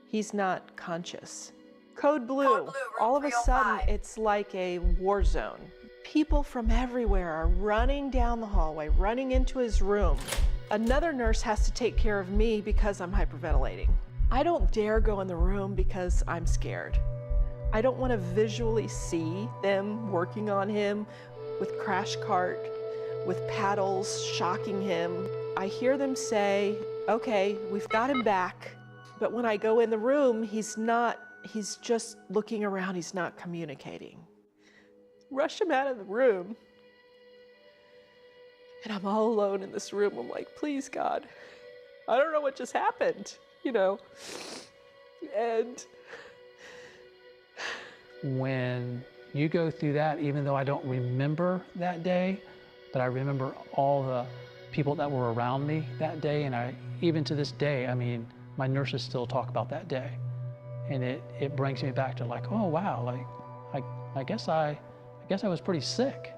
He's not conscious. Code blue. All of a sudden, it's like a war zone. People from everywhere are running down the hallway, running into his room. Another nurse has to take care of me because I'm hyperventilating. I don't dare go in the room because I'm scared. I don't want to visually see them working on him with crash cart, with paddles, shocking him. I hear them say, okay, we've got him back. But when I go in the room, he's just looking around, he's not communicating. Rush him out of the room. And I'm all alone in this room. I'm like, please, God, I don't know what just happened, And when you go through that, even though I don't remember that day, but I remember all the people that were around me that day, and even to this day, my nurses still talk about that day. And it brings me back to like, oh wow, like I guess I was pretty sick.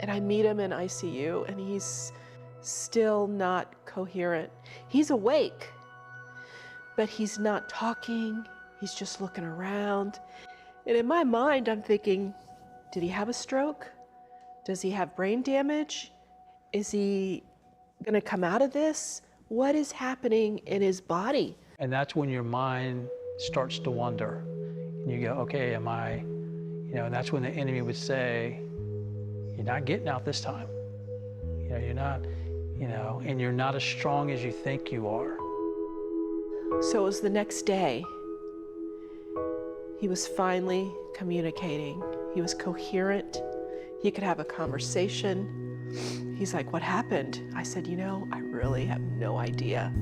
And I meet him in ICU and he's still not coherent. He's awake, but he's not talking. He's just looking around. And in my mind, I'm thinking, did he have a stroke? Does he have brain damage? Is he gonna come out of this? What is happening in his body? And that's when your mind starts to wander. And you go, okay, am I, and that's when the enemy would say, you're not getting out this time. You're not, and you're not as strong as you think you are. So it was the next day. He was finally communicating. He was coherent. He could have a conversation. He's like, what happened? I said, I really have no idea.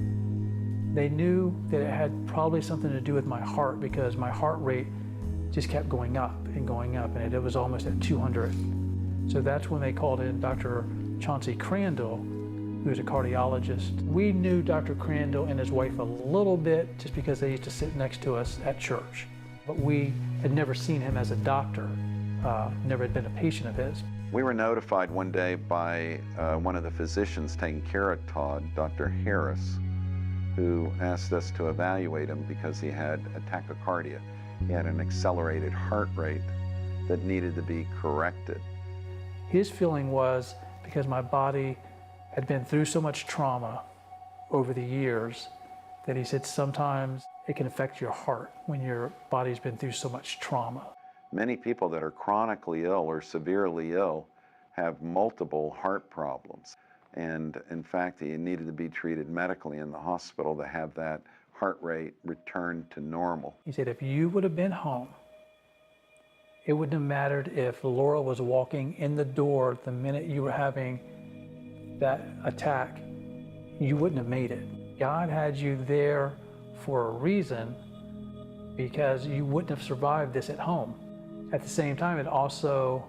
They knew that it had probably something to do with my heart because my heart rate just kept going up, and it was almost at 200. So that's when they called in Dr. Chauncey Crandall, who was a cardiologist. We knew Dr. Crandall and his wife a little bit just because they used to sit next to us at church. But we had never seen him as a doctor, never had been a patient of his. We were notified one day by one of the physicians taking care of Todd, Dr. Harris, who asked us to evaluate him because he had a tachycardia. He had an accelerated heart rate that needed to be corrected. His feeling was, because my body had been through so much trauma over the years, that he said sometimes it can affect your heart when your body's been through so much trauma. Many people that are chronically ill or severely ill have multiple heart problems. And in fact, he needed to be treated medically in the hospital to have that heart rate return to normal. He said, if you would have been home, it wouldn't have mattered if Laura was walking in the door the minute you were having that attack, you wouldn't have made it. God had you there for a reason because you wouldn't have survived this at home. At the same time, it also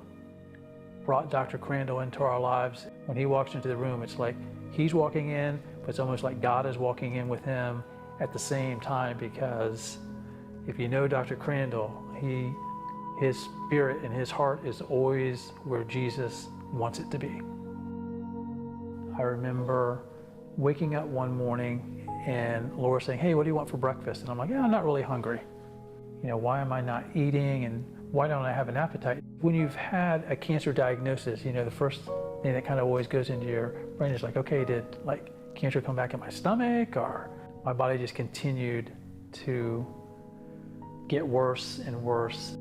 brought Dr. Crandall into our lives. When he walks into the room, it's like he's walking in, but it's almost like God is walking in with him at the same time, because if you know Dr. Crandall, his spirit and his heart is always where Jesus wants it to be. I remember waking up one morning and Laura saying, hey, what do you want for breakfast? And I'm like, yeah, I'm not really hungry. Why am I not eating and why don't I have an appetite? When you've had a cancer diagnosis, the first thing that kind of always goes into your brain is like, okay, did cancer come back in my stomach, or my body just continued to get worse and worse.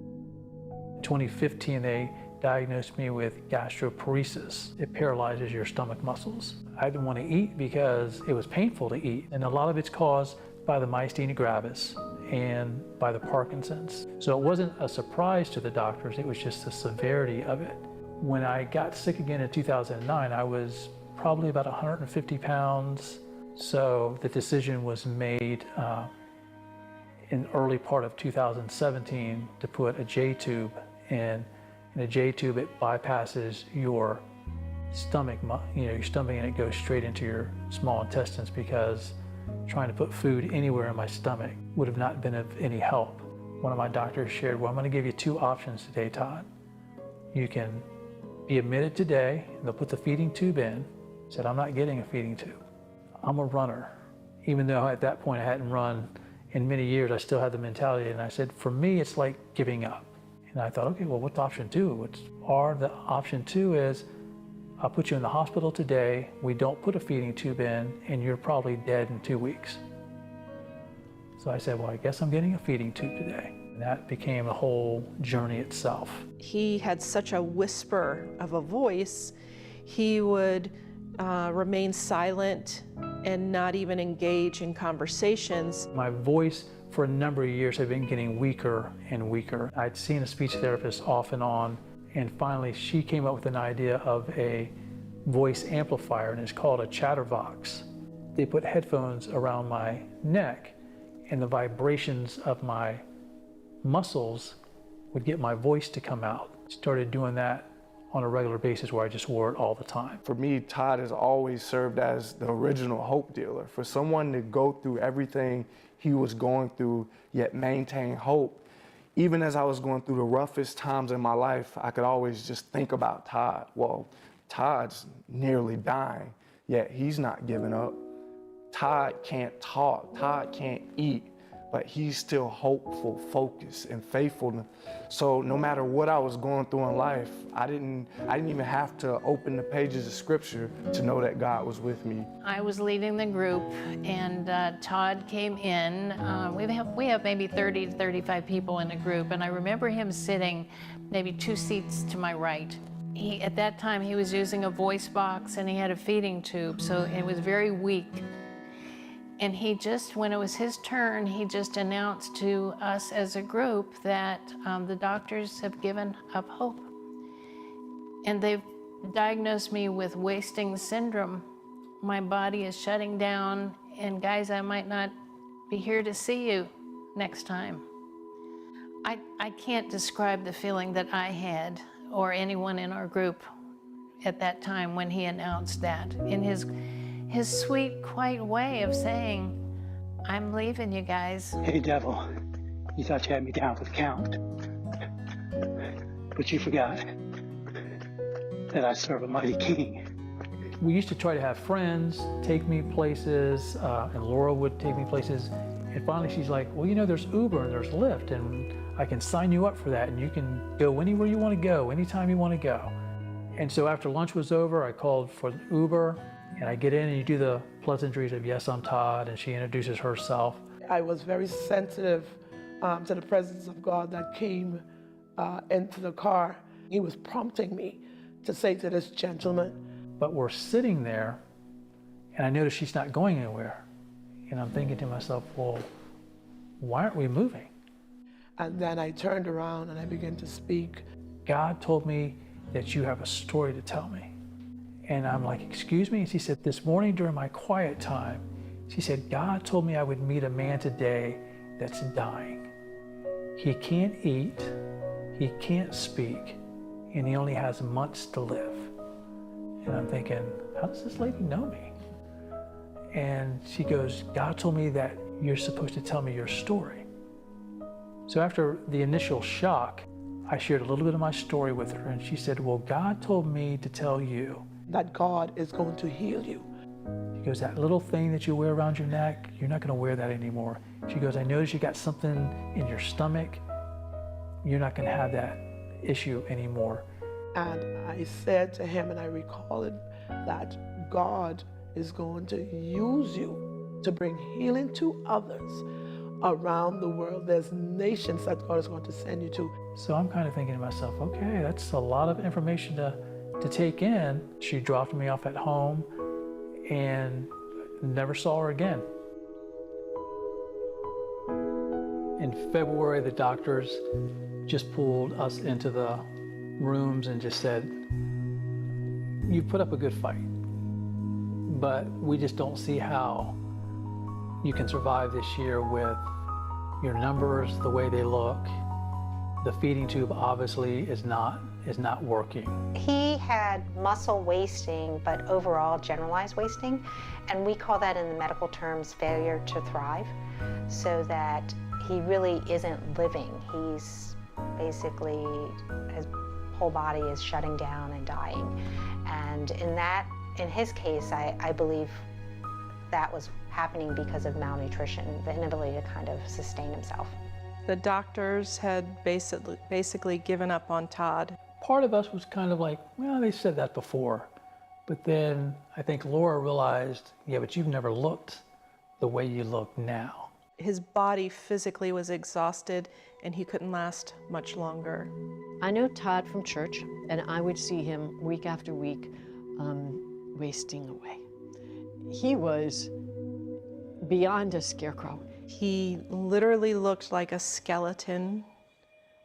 In 2015, they diagnosed me with gastroparesis. It paralyzes your stomach muscles. I didn't want to eat because it was painful to eat. And a lot of it's caused by the myasthenia gravis and by the Parkinson's. So it wasn't a surprise to the doctors, it was just the severity of it. When I got sick again in 2009, I was probably about 150 pounds. So the decision was made in early part of 2017 to put a J-tube in. In a J-tube, it bypasses your stomach, your stomach, and it goes straight into your small intestines, because trying to put food anywhere in my stomach would have not been of any help. One of my doctors shared, well, I'm going to give you two options today, Todd. You can be admitted today, and they'll put the feeding tube in. I said, I'm not getting a feeding tube. I'm a runner, even though at that point I hadn't run in many years, I still had the mentality, and I said, for me, it's like giving up. And I thought, okay, well, what's option two? The option two is, I'll put you in the hospital today, we don't put a feeding tube in, and you're probably dead in 2 weeks. So I said, well, I guess I'm getting a feeding tube today. And that became a whole journey itself. He had such a whisper of a voice, he would remain silent and not even engage in conversations. My voice for a number of years had been getting weaker and weaker. I'd seen a speech therapist off and on, and finally she came up with an idea of a voice amplifier, and it's called a chatterbox. They put headphones around my neck, and the vibrations of my muscles would get my voice to come out. Started doing that on a regular basis where I just wore it all the time. For me, Todd has always served as the original hope dealer. For someone to go through everything he was going through, yet maintain hope, even as I was going through the roughest times in my life, I could always just think about Todd. Well, Todd's nearly dying, yet he's not giving up. Todd can't talk, Todd can't eat, but he's still hopeful, focused, and faithful. So no matter what I was going through in life, I didn't even have to open the pages of scripture to know that God was with me. I was leading the group, and Todd came in. We have maybe 30 to 35 people in a group, and I remember him sitting maybe 2 seats to my right. At that time, he was using a voice box, and he had a feeding tube, so it was very weak. And he just, when it was his turn, he just announced to us as a group that the doctors have given up hope. And they've diagnosed me with wasting syndrome. My body is shutting down, and guys, I might not be here to see you next time. I can't describe the feeling that I had, or anyone in our group at that time when he announced that. In his sweet, quiet way of saying, I'm leaving you guys. Hey, devil, you thought you had me down for the count. But you forgot that I serve a mighty king. We used to try to have friends take me places, and Laura would take me places. And finally she's like, well, you know, there's Uber and there's Lyft, and I can sign you up for that, and you can go anywhere you want to go, anytime you want to go. And so after lunch was over, I called for the Uber, and I get in and you do the pleasantries of, yes, I'm Todd, and she introduces herself. I was very sensitive to the presence of God that came into the car. He was prompting me to say to this gentleman. But we're sitting there, and I notice she's not going anywhere. And I'm thinking to myself, well, why aren't we moving? And then I turned around and I began to speak. God told me that you have a story to tell me. And I'm like, excuse me? And she said, this morning during my quiet time, she said, God told me I would meet a man today that's dying. He can't eat, he can't speak, and he only has months to live. And I'm thinking, how does this lady know me? And she goes, God told me that you're supposed to tell me your story. So after the initial shock, I shared a little bit of my story with her, and she said, well, God told me to tell you that God is going to heal you. She goes, that little thing that you wear around your neck, you're not going to wear that anymore. She goes, I noticed you got something in your stomach. You're not going to have that issue anymore. And I said to him, and I recall it, that God is going to use you to bring healing to others around the world. There's nations that God is going to send you to. So I'm kind of thinking to myself, okay, that's a lot of information to take in. She dropped me off at home and never saw her again. In February, the doctors just pulled us into the rooms and just said, you put up a good fight, but we just don't see how you can survive this year with your numbers the way they look. The feeding tube obviously is not working. He had muscle wasting, but overall generalized wasting, and we call that in the medical terms failure to thrive, so that he really isn't living. He's basically, his whole body is shutting down and dying. And in his case, I believe that was happening because of malnutrition, the inability to kind of sustain himself. The doctors had basically given up on Todd. Part of us was kind of like, well, they said that before. But then I think Laura realized, yeah, but you've never looked the way you look now. His body physically was exhausted and he couldn't last much longer. I know Todd from church, and I would see him week after week wasting away. He was beyond a scarecrow. He literally looked like a skeleton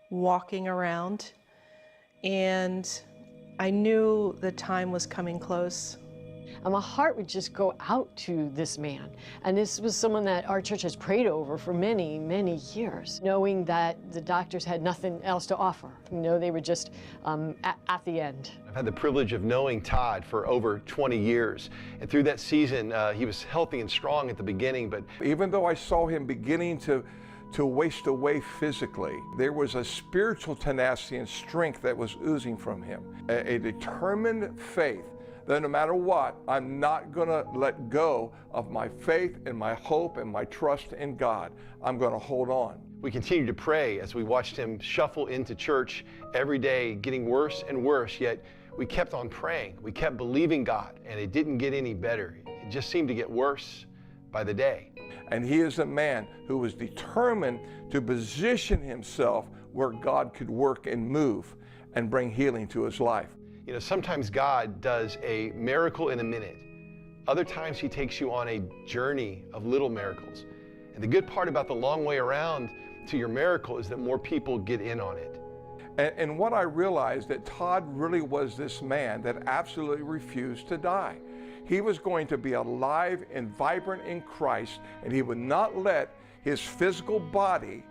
walking around, and I knew the time was coming close. And my heart would just go out to this man. And this was someone that our church has prayed over for many, many years, knowing that the doctors had nothing else to offer. You know, they were just at the end. I've had the privilege of knowing Todd for over 20 years. And through that season, he was healthy and strong at the beginning, but even though I saw him beginning to waste away physically, there was a spiritual tenacity and strength that was oozing from him. A determined faith that no matter what, I'm not gonna let go of my faith and my hope and my trust in God. I'm gonna hold on. we continued to pray as we watched him shuffle into church every day, getting worse and worse, yet we kept on praying. We kept believing God, and it didn't get any better. It just seemed to get worse by the day. And he is a man who was determined to position himself where God could work and move and bring healing to his life. You know, sometimes God does a miracle in a minute. Other times he takes you on a journey of little miracles. And the good part about the long way around to your miracle is that more people get in on it. And what I realized, that Todd really was this man that absolutely refused to die. He was going to be alive and vibrant in Christ, and he would not let his physical body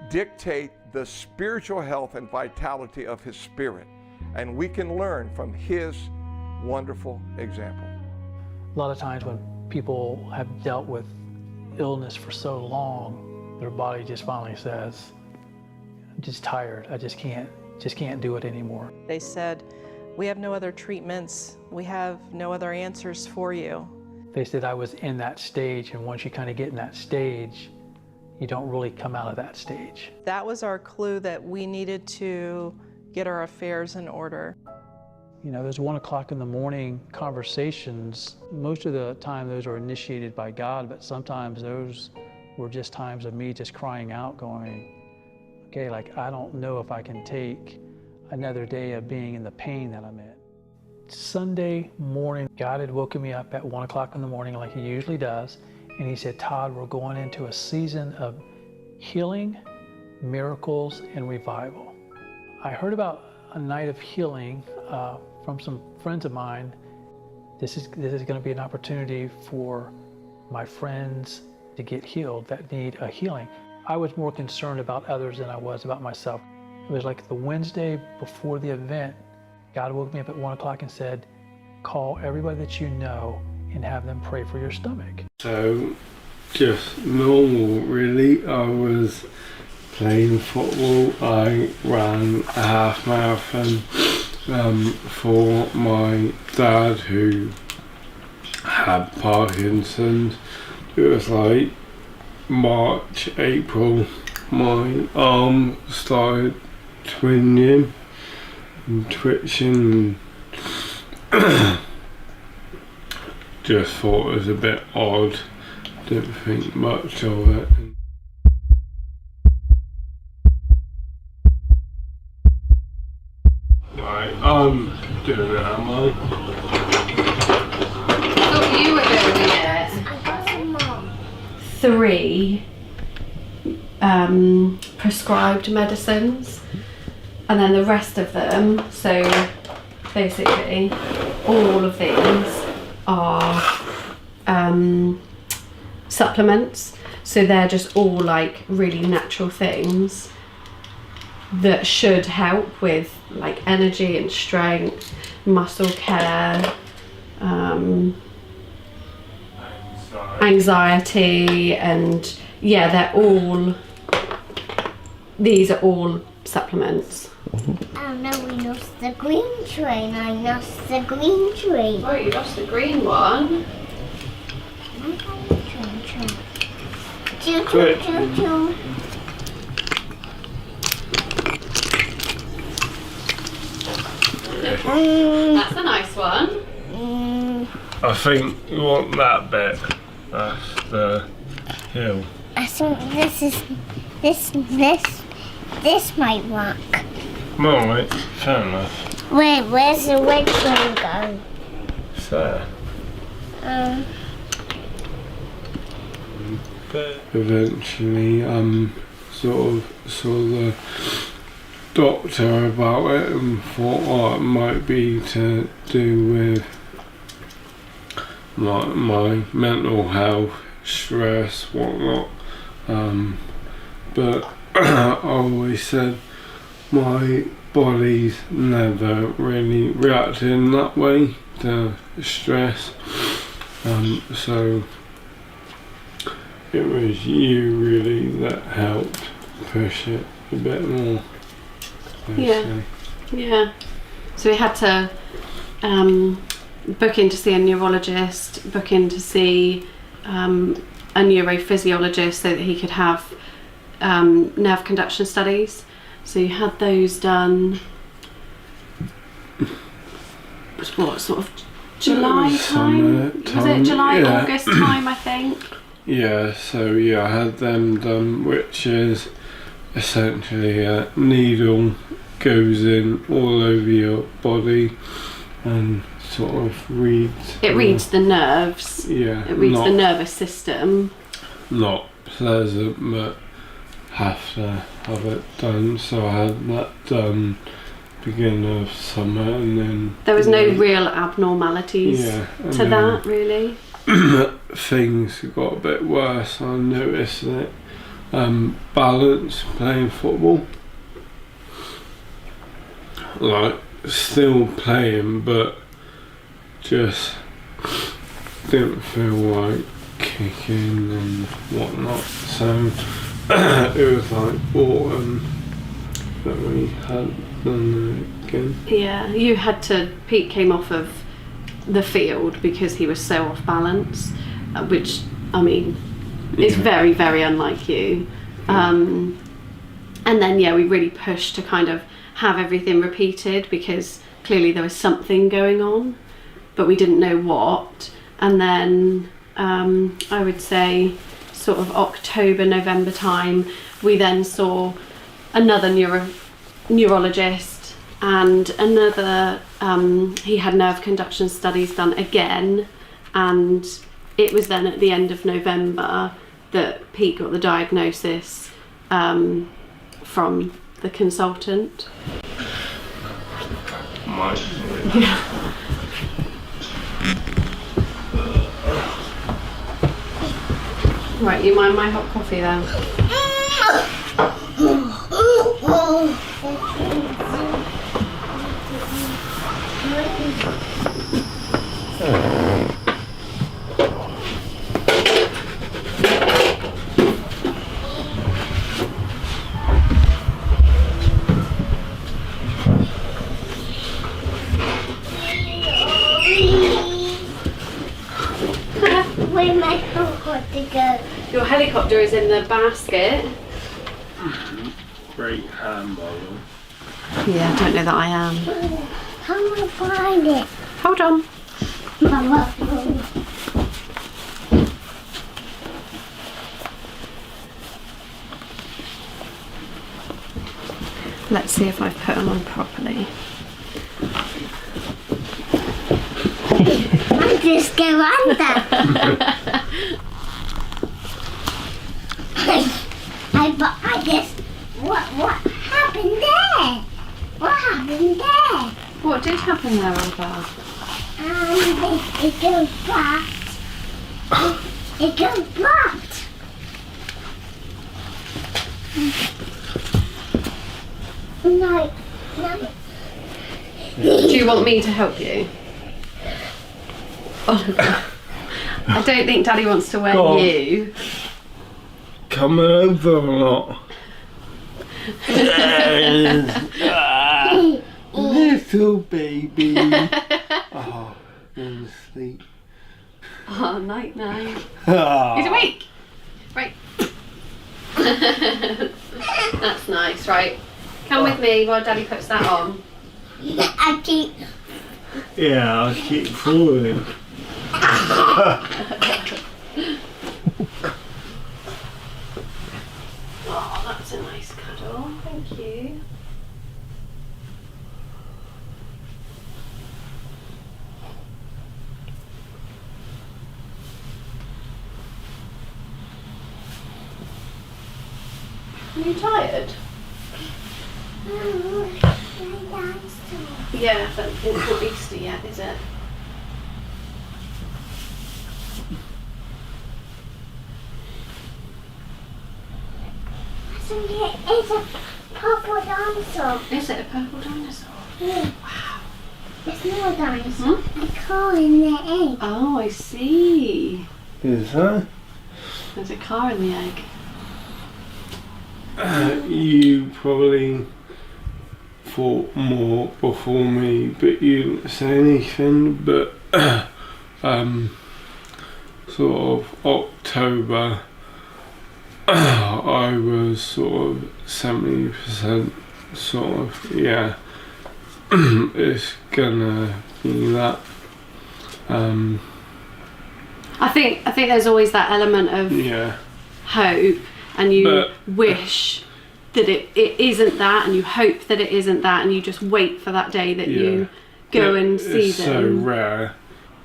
dictate the spiritual health and vitality of his spirit. And we can learn from his wonderful example. A lot of times when people have dealt with illness for so long, their body just finally says, I'm just tired, I just can't do it anymore. They said, we have no other treatments, we have no other answers for you. They said I was in that stage, and once you kind of get in that stage, you don't really come out of that stage. That was our clue that we needed to get our affairs in order. You know, those 1 o'clock in the morning conversations, most of the time those are initiated by God, but sometimes those were just times of me just crying out going, okay, like, I don't know if I can take another day of being in the pain that I'm in. Sunday morning, God had woken me up at 1 o'clock in the morning like he usually does, and he said, Todd, we're going into a season of healing, miracles, and revival. I heard about a night of healing from some friends of mine. This is going to be an opportunity for my friends to get healed that need a healing. I was more concerned about others than I was about myself. It was like the Wednesday before the event, God woke me up at 1 o'clock and said, call everybody that you know and have them pray for your stomach. So, just normal really. I was playing football. I ran a half marathon for my dad who had Parkinson's. It was like March, April. My arm started twinging and twitching. Just thought it was a bit odd. Didn't think much of it. Right, I'm doing it, am I? So you were doing it. 3 prescribed medicines, and then the rest of them, so basically all of these are supplements, so they're just all like really natural things that should help with like energy and strength, muscle care, anxiety, and yeah, these are all supplements. Oh no, we lost the green train. I lost the green train. Oh, you lost the green one? I got the train. That's a nice one. I think you want that bit. That's the hill. I think this might work. Alright, fair enough. Wait, where's the red one go? So. Eventually, sort of saw the doctor about it and thought, oh, it might be to do with my mental health, stress, whatnot. But I always said my body's never really reacted in that way to stress. So it was you really that helped push it a bit more. Yeah. Yeah. So we had to book in to see a neurologist, book in to see a neurophysiologist so that he could have nerve conduction studies. So you had those done, what, sort of July time? Was it July, yeah. August time, I think? Yeah, so yeah, I had them done, which is essentially a needle goes in all over your body and sort of reads. It reads the nerves. Yeah. It reads the nervous system. Not pleasant, but have to have it done. So I had that done beginning of summer, and then there was no real abnormalities to that, really. Things got a bit worse. I noticed that balance playing football, like still playing, but just didn't feel like kicking and whatnot. So it was like autumn that we had done it again. Yeah, Pete came off of the field because he was so off balance, which, I mean, is very, very unlike you. And then, yeah, we really pushed to kind of have everything repeated because clearly there was something going on, but we didn't know what. And then I would say sort of October, November time, we then saw another neurologist and another, he had nerve conduction studies done again, and it was then at the end of November that Pete got the diagnosis from the consultant. Yeah. Right, you mind my hot coffee then? Where's my helicopter go? Your helicopter is in the basket. Great handball. Yeah, I don't know that I am. How am I find it? Hold on. Mama. Let's see if I've put them on properly. I just go under. I guess. What happened there? What happened there? What did happen there, Alba? It goes blocked. It goes blocked. No. Do you want me to help you? Oh, I don't think Daddy wants to wear you. Come over a lot. Little baby. Oh, in sleep. Oh, night night. Oh. He's awake. Right. That's nice, right? Come with me while Daddy puts that on. I keep. Yeah, I keep falling. Oh, that's a nice cuddle. Thank you. Are you tired? Yeah, but it's not Easter yet, is it? It's a purple dinosaur. Is it a purple dinosaur? Yeah. Wow. It's not a dinosaur. A car in the egg. Oh, I see. Is that? There's a car in the egg. You probably thought more before me, but you didn't say anything. But sort of October, I was sort of 70% sort of, yeah, it's gonna be that. I think there's always that element of hope, and you wish that it isn't that, and you hope that it isn't that, and you just wait for that day that you go and see it's them. so rare,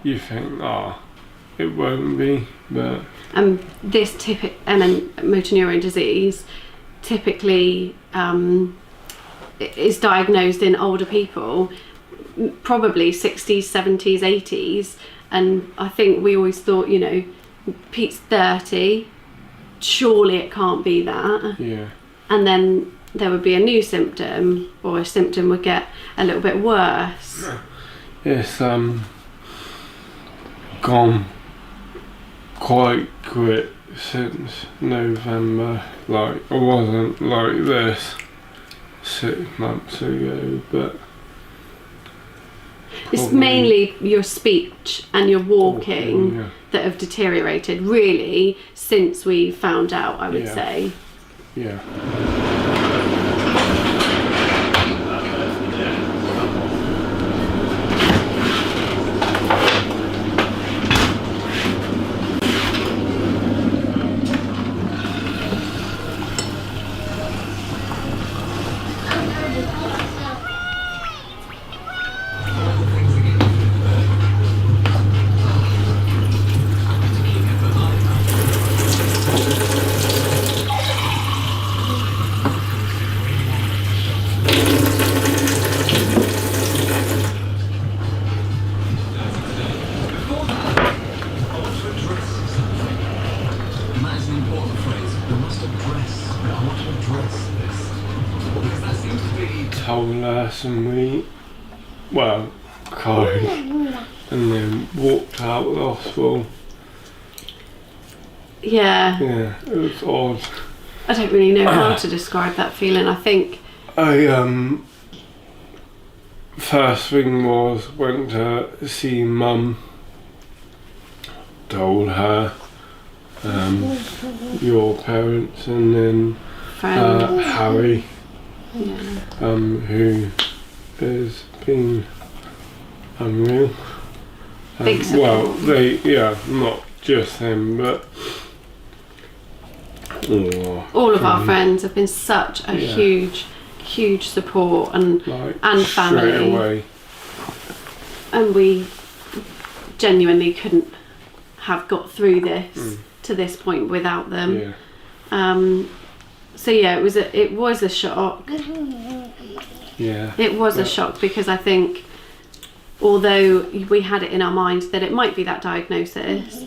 you think, it won't be, but... This motor neuron disease typically is diagnosed in older people, probably 60s, 70s, 80s, and I think we always thought, you know, Pete's 30, surely it can't be that. Yeah. And then there would be a new symptom, or a symptom would get a little bit worse. It's gone quite quick since November. Like, I wasn't like this 6 months ago, but it's mainly your speech and your walking that have deteriorated, really, since we found out, I would say. Yeah. Told last week, well, cried, and then walked out of the hospital. Yeah. Yeah, it was odd. I don't really know how to describe that feeling. I think first thing was went to see Mum, told her your parents, and then Harry, who has been unreal. Well, not just him, but all of our friends have been such a huge support and family. Straight away. And we genuinely couldn't have got through this to this point without them. So yeah, it was a shock. Yeah. It was a shock, because I think although we had it in our minds that it might be that diagnosis,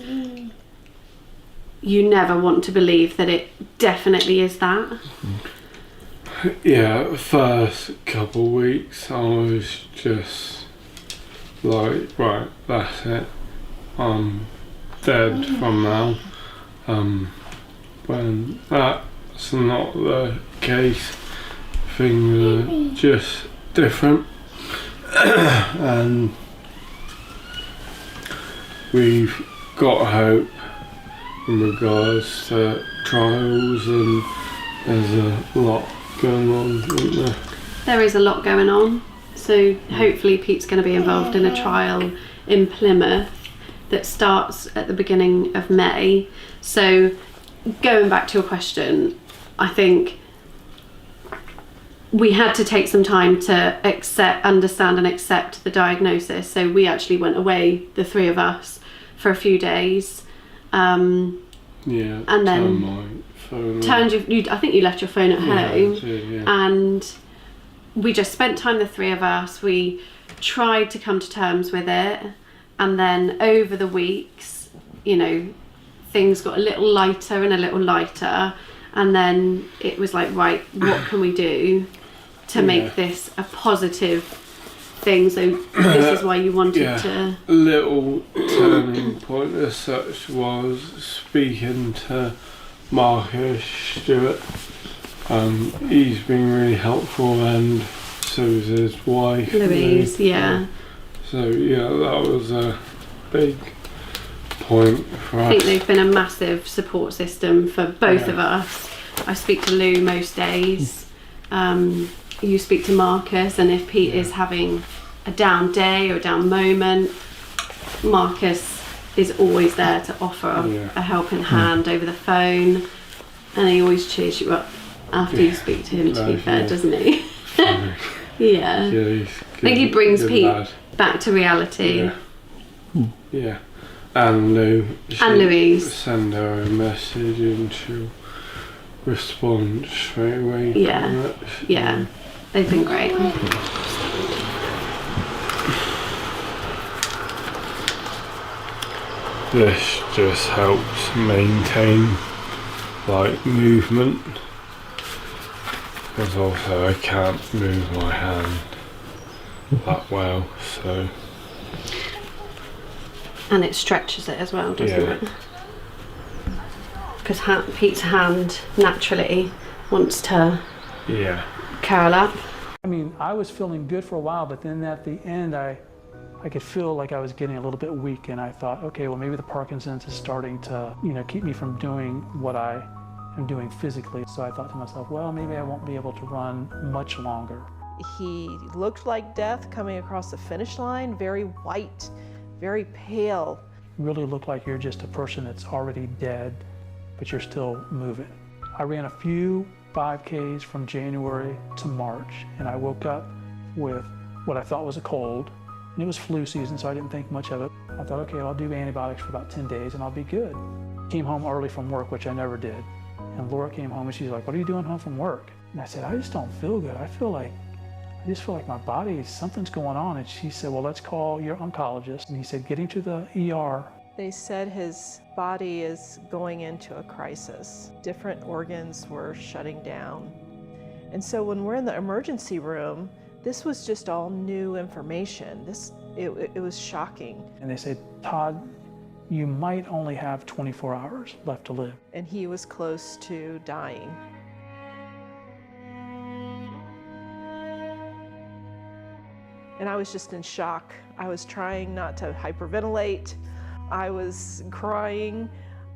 you never want to believe that it definitely is that. Yeah, first couple of weeks I was just like, right, that's it, I'm dead from now. When that's not the case, things are just different. And we've got hope in regards to trials, and there's a lot going on, isn't there? There is a lot going on. So hopefully Pete's going to be involved in a trial in Plymouth that starts at the beginning of May. So going back to your question, I think we had to take some time to understand and accept the diagnosis. So we actually went away, the three of us, for a few days. And then I think you left your phone at home. Yeah. And we just spent time, the three of us. We tried to come to terms with it. And then over the weeks, you know, things got a little lighter and a little lighter. And then it was like, right, what can we do to make this a positive thing? So this is why you wanted to... A little turning point as such was speaking to Marcus Stewart. He's been really helpful, and so is his wife Louise. So that was a big point for us. I think they've been a massive support system for both of us. I speak to Lou most days. You speak to Marcus, and if Pete is having a down day or a down moment, Marcus is always there to offer a helping hand over the phone, and he always cheers you up after you speak to him, to be fair, doesn't he? I think he brings Pete back to reality. And Lou. And Louise. Send her a message and she'll respond straight away. They've been great. This just helps maintain like movement, because also I can't move my hand that well, so. And it stretches it as well, doesn't it? Because Pete's hand naturally wants to curl up. I mean, I was feeling good for a while, but then at the end, I could feel like I was getting a little bit weak, and I thought, okay, well, maybe the Parkinson's is starting to, keep me from doing what I am doing physically. So I thought to myself, well, maybe I won't be able to run much longer. He looked like death coming across the finish line, very white, very pale. You really look like you're just a person that's already dead, but you're still moving. I ran a few 5Ks from January to March, and I woke up with what I thought was a cold, and it was flu season, so I didn't think much of it. I thought, okay, I'll do antibiotics for about 10 days and I'll be good. Came home early from work, which I never did. And Laura came home and she's like, what are you doing home from work? And I said, I just don't feel good. I just feel like my body, something's going on. And she said, well, let's call your oncologist. And he said, get him to the ER. They said his body is going into a crisis. Different organs were shutting down. And so when we're in the emergency room, this was just all new information. It was shocking. And they said, Todd, you might only have 24 hours left to live. And he was close to dying. And I was just in shock. I was trying not to hyperventilate. I was crying.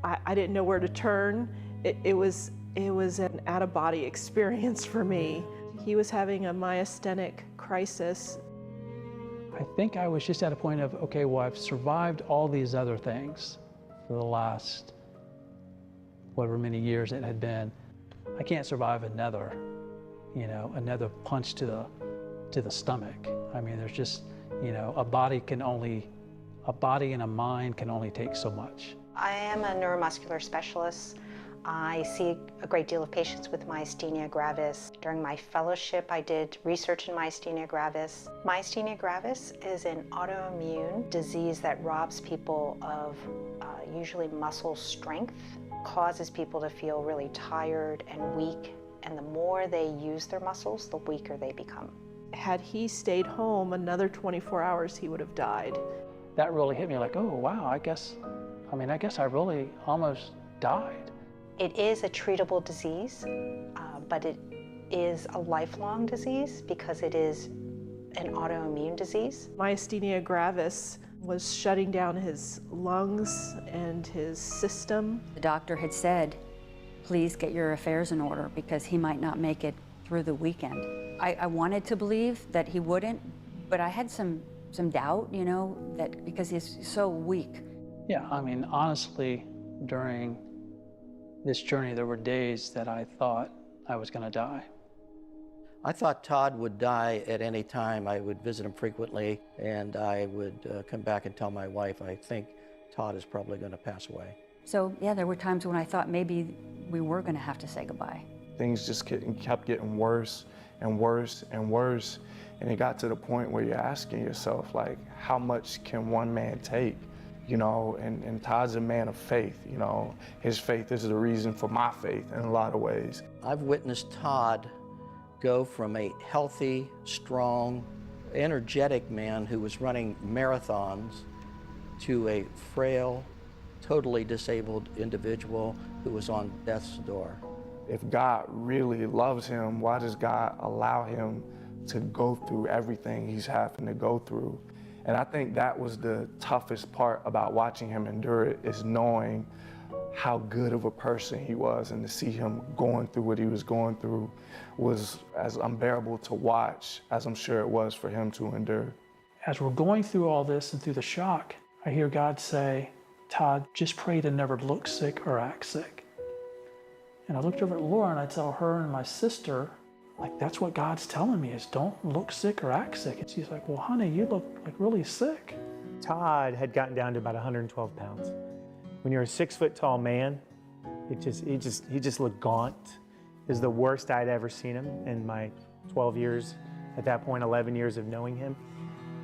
I didn't know where to turn. It was an out-of-body experience for me. He was having a myasthenic crisis. I think I was just at a point of, okay, well, I've survived all these other things for the last, whatever many years it had been. I can't survive another punch to the stomach. I mean, there's just, a body and a mind can only take so much. I am a neuromuscular specialist. I see a great deal of patients with myasthenia gravis. During my fellowship, I did research in myasthenia gravis. Myasthenia gravis is an autoimmune disease that robs people of usually muscle strength, causes people to feel really tired and weak, and the more they use their muscles, the weaker they become. Had he stayed home another 24 hours, he would have died. That really hit me like, oh, wow, I guess I really almost died. It is a treatable disease, but it is a lifelong disease because it is an autoimmune disease. Myasthenia gravis was shutting down his lungs and his system. The doctor had said, please get your affairs in order because he might not make it through the weekend. I wanted to believe that he wouldn't, but I had some doubt, you know, that because he's so weak. Yeah, I mean, honestly, during this journey, there were days that I thought I was going to die. I thought Todd would die at any time. I would visit him frequently, and I would come back and tell my wife, I think Todd is probably going to pass away. So, yeah, there were times when I thought maybe we were going to have to say goodbye. Things just kept getting worse and worse and worse, and it got to the point where you're asking yourself, like, how much can one man take? You know, and Todd's a man of faith, you know. His faith is the reason for my faith in a lot of ways. I've witnessed Todd go from a healthy, strong, energetic man who was running marathons to a frail, totally disabled individual who was on death's door. If God really loves him, why does God allow him to go through everything he's having to go through? And I think that was the toughest part about watching him endure it, is knowing how good of a person he was, and to see him going through what he was going through was as unbearable to watch as I'm sure it was for him to endure. As we're going through all this and through the shock, I hear God say, Todd, just pray to never look sick or act sick. And I looked over at Laura and I tell her and my sister, like, that's what God's telling me, is don't look sick or act sick. And she's like, well, honey, you look like really sick. Todd had gotten down to about 112 pounds. When you're a 6-foot-tall man, he just looked gaunt. It was the worst I'd ever seen him in my 12 years, at that point, 11 years of knowing him.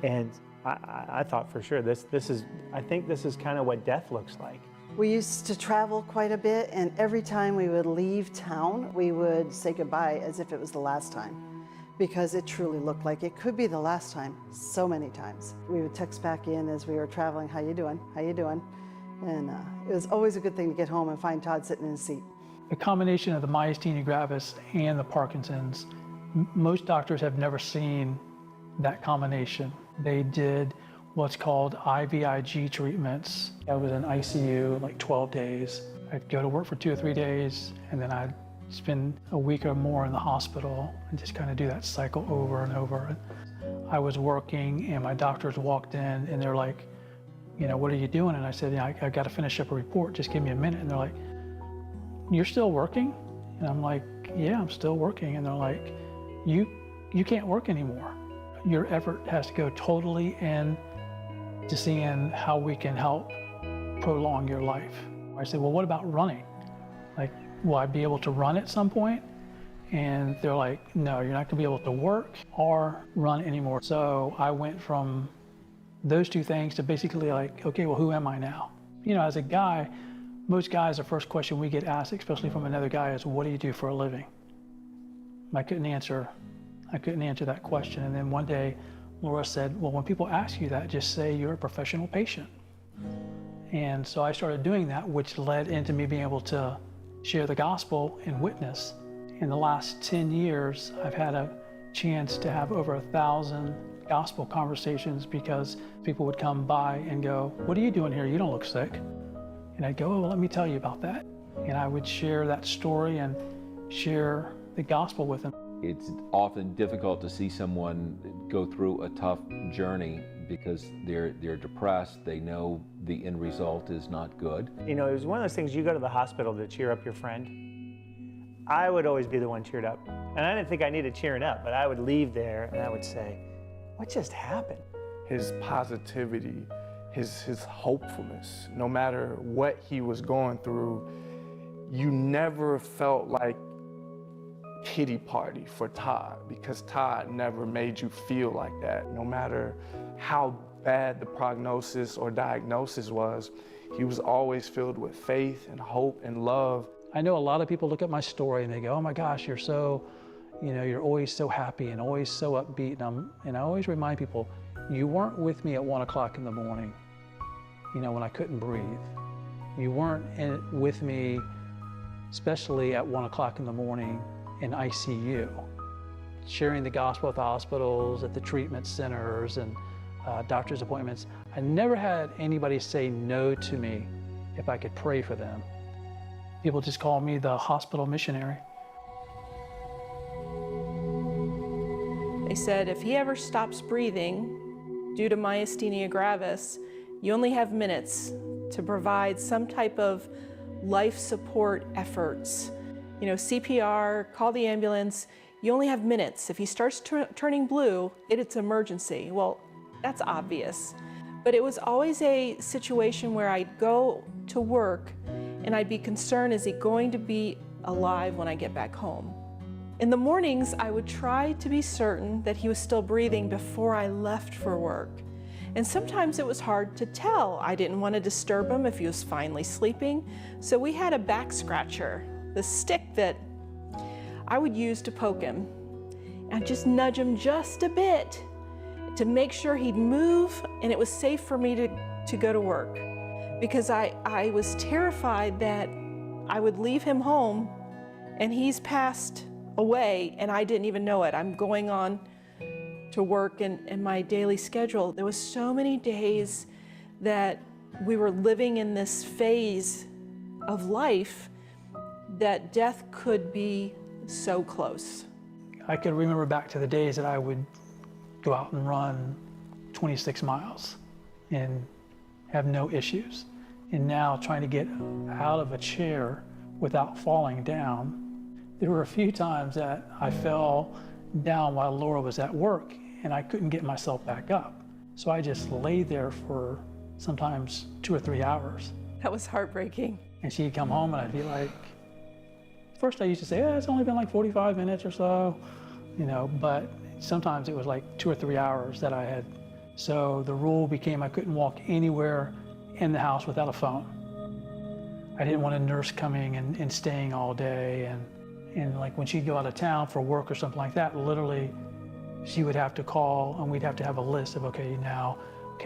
And I thought for sure, I think this is kind of what death looks like. We used to travel quite a bit, and every time we would leave town, we would say goodbye as if it was the last time, because it truly looked like it could be the last time so many times. We would text back in as we were traveling, how you doing, how you doing? And it was always a good thing to get home and find Todd sitting in his seat. The combination of the myasthenia gravis and the Parkinson's, most doctors have never seen that combination. They did what's called IVIG treatments. I was in ICU like 12 days. I'd go to work for 2 or 3 days, and then I'd spend a week or more in the hospital and just kind of do that cycle over and over. I was working, and my doctors walked in, and they're like, you know, what are you doing? And I said, yeah, I got to finish up a report. Just give me a minute. And they're like, you're still working? And I'm like, yeah, I'm still working. And they're like, you can't work anymore. Your effort has to go totally in to seeing how we can help prolong your life. I said, well, what about running? Like, will I be able to run at some point? And they're like, no, you're not gonna be able to work or run anymore. So I went from those two things to basically like, okay, well, who am I now? You know, as a guy, most guys, the first question we get asked, especially from another guy, is, what do you do for a living? I couldn't answer that question. And then one day, Laura said, well, when people ask you that, just say you're a professional patient. And so I started doing that, which led into me being able to share the gospel and witness. In the last 10 years, I've had a chance to have over 1,000 gospel conversations, because people would come by and go, what are you doing here? You don't look sick. And I'd go, oh, well, let me tell you about that. And I would share that story and share the gospel with them. It's often difficult to see someone go through a tough journey because they're depressed. They know the end result is not good. You know, it was one of those things, you go to the hospital to cheer up your friend. I would always be the one cheered up. And I didn't think I needed cheering up, but I would leave there and I would say, what just happened? His positivity, his hopefulness, no matter what he was going through, you never felt like pity party for Todd, because Todd never made you feel like that. No matter how bad the prognosis or diagnosis was, he was always filled with faith and hope and love. I know a lot of people look at my story and they go, oh my gosh, you're so, you know, you're always so happy and always so upbeat. And I always remind people, you weren't with me at 1 o'clock in the morning, you know, when I couldn't breathe. You weren't with me, especially at 1 o'clock in the morning in ICU, sharing the gospel at the hospitals, at the treatment centers, and doctor's appointments. I never had anybody say no to me if I could pray for them. People just call me the hospital missionary. They said if he ever stops breathing due to myasthenia gravis, you only have minutes to provide some type of life support efforts. You know, CPR, call the ambulance. You only have minutes. If he starts turning blue, it's emergency. Well, that's obvious. But it was always a situation where I'd go to work and I'd be concerned, is he going to be alive when I get back home? In the mornings, I would try to be certain that he was still breathing before I left for work. And sometimes it was hard to tell. I didn't want to disturb him if he was finally sleeping. So we had a back scratcher, the stick that I would use to poke him. And just nudge him just a bit to make sure he'd move and it was safe for me to go to work. Because I was terrified that I would leave him home and he's passed away and I didn't even know it. I'm going on to work and my daily schedule. There was so many days that we were living in this phase of life that death could be so close. I could remember back to the days that I would go out and run 26 miles and have no issues. And now trying to get out of a chair without falling down. There were a few times that I fell down while Laura was at work and I couldn't get myself back up. So I just lay there for sometimes 2 or 3 hours. That was heartbreaking. And she'd come home and I'd be like, first I used to say, it's only been like 45 minutes or so, you know, but sometimes it was like 2 or 3 hours that I had. So the rule became I couldn't walk anywhere in the house without a phone. I didn't want a nurse coming and staying all day. And like when she'd go out of town for work or something like that, literally she would have to call and we'd have to have a list of, okay,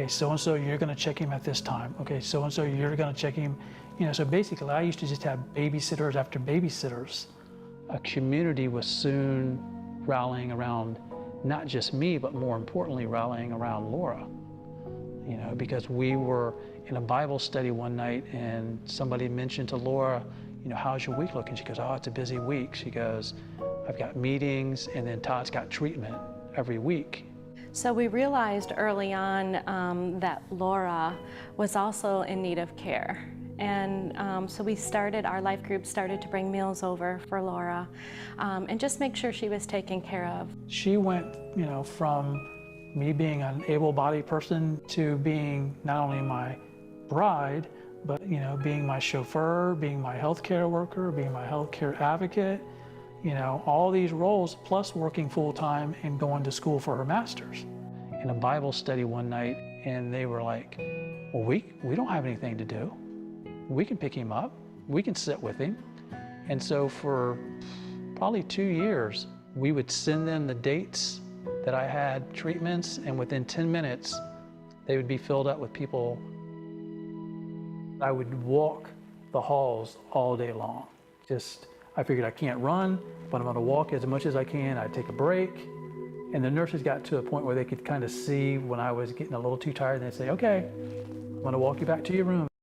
so-and-so, you're gonna check him at this time. Okay, so-and-so, you're gonna check him. You know, so basically I used to just have babysitters after babysitters. A community was soon rallying around not just me, but more importantly, rallying around Laura. You know, because we were in a Bible study one night and somebody mentioned to Laura, you know, how's your week looking? She goes, oh, it's a busy week. She goes, I've got meetings and then Todd's got treatment every week. So we realized early on that Laura was also in need of care. And so our life group started to bring meals over for Laura and just make sure she was taken care of. She went, you know, from me being an able-bodied person to being not only my bride, but, you know, being my chauffeur, being my healthcare worker, being my healthcare advocate, you know, all these roles, plus working full-time and going to school for her master's. In a Bible study one night, and they were like, well, we don't have anything to do. We can pick him up, we can sit with him. And so for probably 2 years, we would send them the dates that I had treatments, and within 10 minutes, they would be filled up with people. I would walk the halls all day long. I figured I can't run, but I'm gonna walk as much as I can. I'd take a break. And the nurses got to a point where they could kind of see when I was getting a little too tired, and they'd say, okay, I'm gonna walk you back to your room.